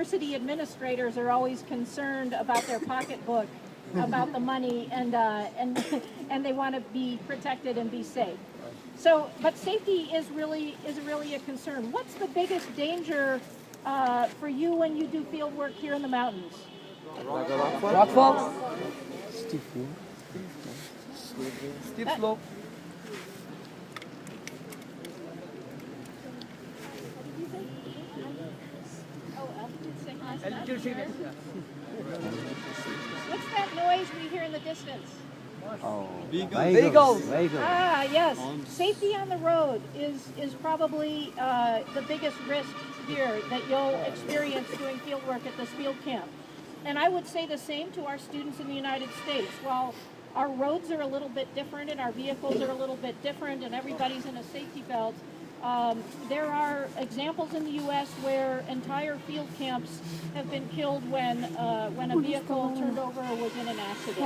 University administrators are always concerned about their pocketbook, about the money, and they want to be protected and be safe. So, but safety is really a concern. What's the biggest danger for you when you do field work here in the mountains? Rockfall? Steep slope. What's that noise we hear in the distance? Oh, Vehicles. Ah, yes. Safety on the road is probably the biggest risk here that you'll experience doing field work at this field camp. And I would say the same to our students in the United States. While our roads are a little bit different and our vehicles are a little bit different and everybody's in a safety belt, there are examples in the U.S. where entire field camps have been killed when a vehicle turned over or was in an accident.